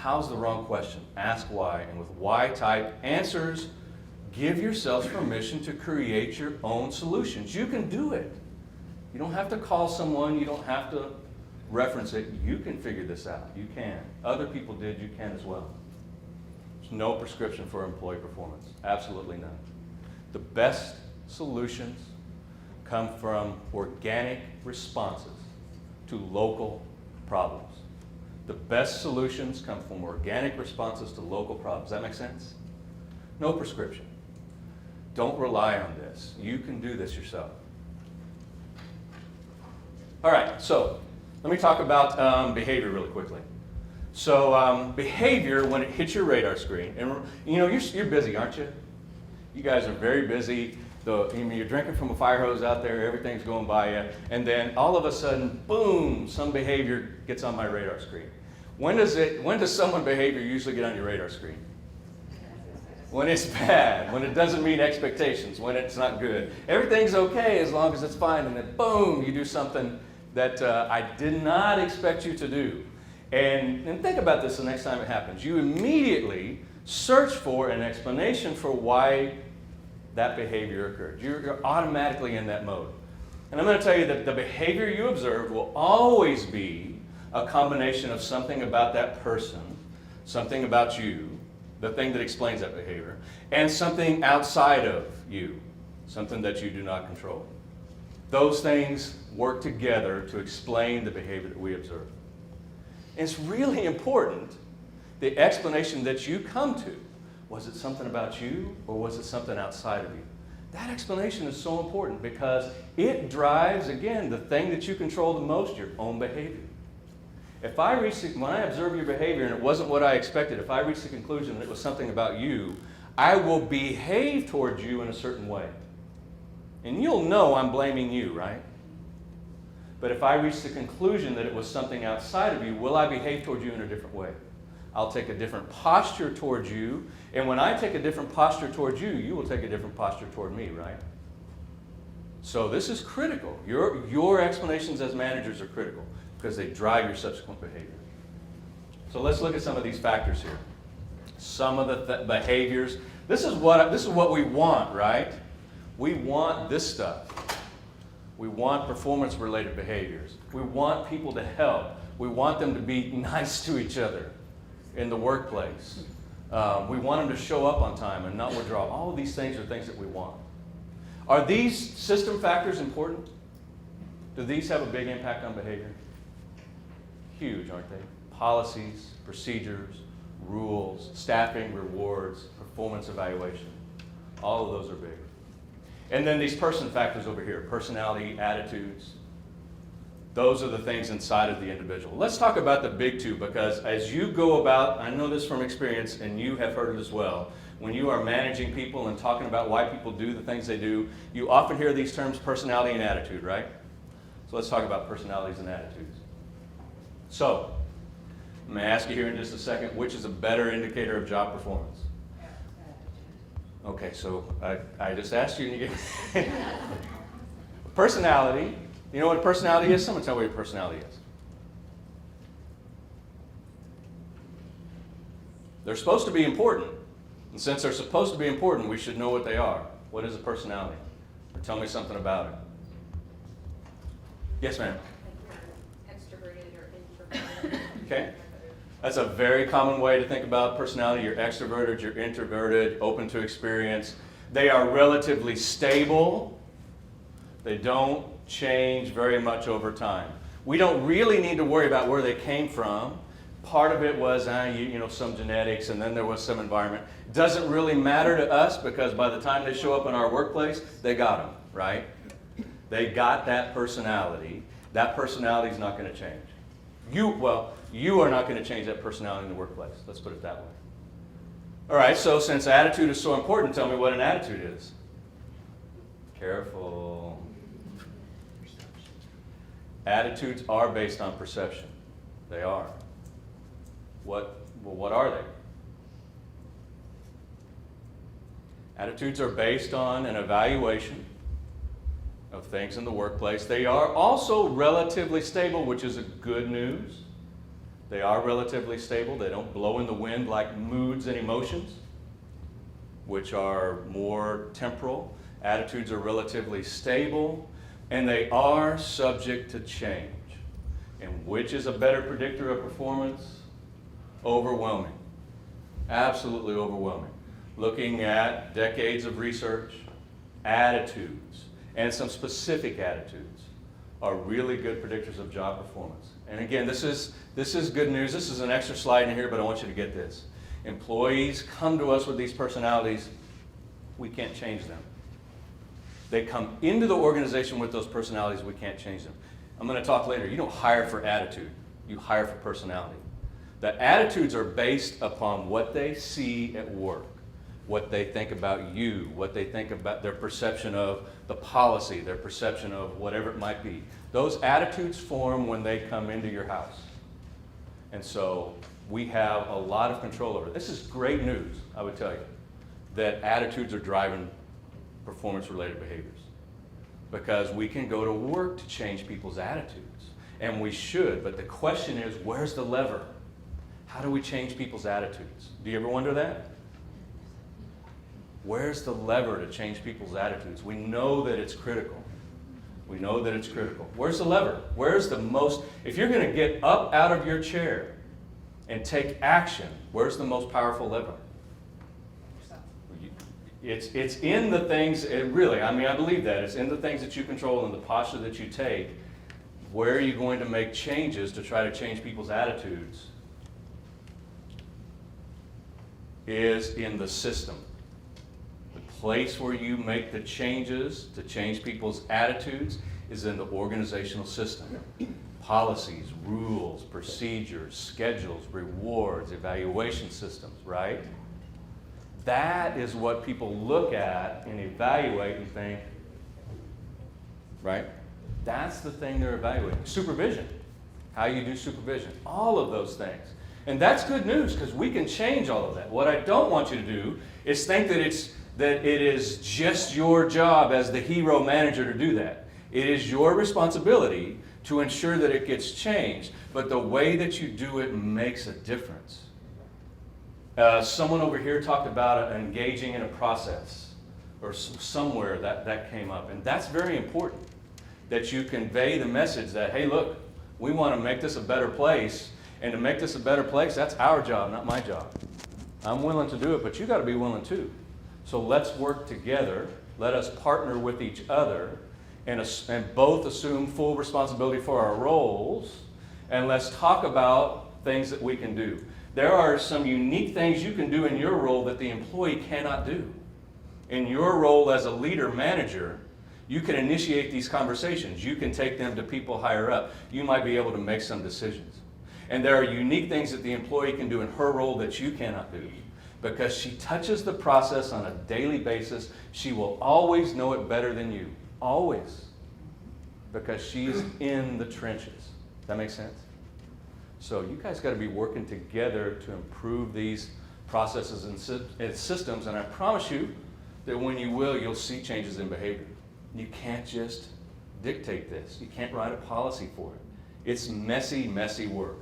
How's the wrong question? Ask why. And with why type answers, give yourselves permission to create your own solutions. You can do it. You don't have to call someone. You don't have to reference it. You can figure this out. You can. Other people did. You can as well. There's no prescription for employee performance. Absolutely none. The best solutions come from organic responses to local problems. The best solutions come from organic responses to local problems. Does that make sense? No prescription. Don't rely on this. You can do this yourself. All right, so let me talk about behavior really quickly. So behavior, when it hits your radar screen, and you know, you're busy, aren't you? You guys are very busy. You're drinking from a fire hose out there, everything's going by you, and then all of a sudden, boom, some behavior gets on my radar screen. When does someone's behavior usually get on your radar screen? When it's bad, when it doesn't meet expectations, when it's not good. Everything's okay as long as it's fine, and then boom, you do something that I did not expect you to do. And think about this the next time it happens. You immediately search for an explanation for why that behavior occurred. You're automatically in that mode. And I'm going to tell you that the behavior you observed will always be a combination of something about that person, something about you, the thing that explains that behavior, and something outside of you, something that you do not control. Those things work together to explain the behavior that we observe. And it's really important, the explanation that you come to. Was it something about you, or was it something outside of you? That explanation is so important because it drives, again, the thing that you control the most, your own behavior. When I observe your behavior and it wasn't what I expected, if I reach the conclusion that it was something about you, I will behave towards you in a certain way. And you'll know I'm blaming you, right? But if I reach the conclusion that it was something outside of you, will I behave towards you in a different way? I'll take a different posture towards you, and when I take a different posture towards you, you will take a different posture toward me, right? So this is critical. Your explanations as managers are critical because they drive your subsequent behavior. So let's look at some of these factors here. Some of the behaviors. This is what we want, right? We want this stuff. We want performance-related behaviors. We want people to help. We want them to be nice to each other in the workplace. We want them to show up on time and not withdraw. All of these things are things that we want. Are these system factors important? Do these have a big impact on behavior? Huge, aren't they? Policies, procedures, rules, staffing, rewards, performance evaluation. All of those are big. And then these person factors over here, personality, attitudes. Those are the things inside of the individual. Let's talk about the big two, because as you go about, I know this from experience and you have heard it as well, when you are managing people and talking about why people do the things they do, you often hear these terms personality and attitude, right? So let's talk about personalities and attitudes. So, I'm going to ask you here in just a second, which is a better indicator of job performance? Okay, so I just asked you, and you get personality. You know what a personality is? Someone tell me what a personality is. They're supposed to be important. And since they're supposed to be important, we should know what they are. What is a personality? Or tell me something about it. Yes, ma'am. Like you're extroverted or introverted. Okay. That's a very common way to think about personality. You're extroverted, you're introverted, open to experience. They are relatively stable. They don't change very much over time. We don't really need to worry about where they came from. Part of it was some genetics, and then there was some environment. Doesn't really matter to us because by the time they show up in our workplace, they got them, right? They got that personality. That personality is not going to change. You are not going to change that personality in the workplace. Let's put it that way. All right, so since attitude is so important, tell me what an attitude is. Careful. Attitudes are based on perception. They are. What are they? Attitudes are based on an evaluation of things in the workplace. They are also relatively stable, which is a good news. They are relatively stable. They don't blow in the wind like moods and emotions, which are more temporal. Attitudes are relatively stable, and they are subject to change. And which is a better predictor of performance? Overwhelming. Absolutely overwhelming. Looking at decades of research, attitudes, and some specific attitudes are really good predictors of job performance. And again, this is good news. This is an extra slide in here, but I want you to get this. Employees come to us with these personalities. We can't change them. They come into the organization with those personalities. We can't change them. I'm going to talk later. You don't hire for attitude. You hire for personality. The attitudes are based upon what they see at work, what they think about you, what they think about their perception of the policy, their perception of whatever it might be. Those attitudes form when they come into your house. And so we have a lot of control over it. This is great news, I would tell you, that attitudes are driving performance-related behaviors. Because we can go to work to change people's attitudes. And we should, but the question is, where's the lever? How do we change people's attitudes? Do you ever wonder that? Where's the lever to change people's attitudes? We know that it's critical. We know that it's critical. Where's the lever? Where's the most, if you're going to get up out of your chair and take action, where's the most powerful lever? It's in the things, I believe that. It's in the things that you control and the posture that you take. Where are you going to make changes to try to change people's attitudes? Is in the system. The place where you make the changes to change people's attitudes is in the organizational system. Policies, rules, procedures, schedules, rewards, evaluation systems, right? That is what people look at and evaluate and think, right? That's the thing they're evaluating. Supervision, how you do supervision, all of those things. And that's good news because we can change all of that. What I don't want you to do is think that it is just your job as the hero manager to do that. It is your responsibility to ensure that it gets changed, but the way that you do it makes a difference. Someone over here talked about engaging in a process, or somewhere that came up, and that's very important, that you convey the message that, hey, look, we want to make this a better place, and to make this a better place, that's our job, not my job. I'm willing to do it, but you got to be willing too. So let's work together. Let us partner with each other and both assume full responsibility for our roles, and let's talk about things that we can do. There are some unique things you can do in your role that the employee cannot do. In your role as a leader, manager, you can initiate these conversations. You can take them to people higher up. You might be able to make some decisions. And there are unique things that the employee can do in her role that you cannot do. Because she touches the process on a daily basis, she will always know it better than you. Always. Because she's in the trenches. Does that make sense? So you guys got to be working together to improve these processes and systems, and I promise you that when you will, you'll see changes in behavior. You can't just dictate this. You can't write a policy for it. It's messy, messy work.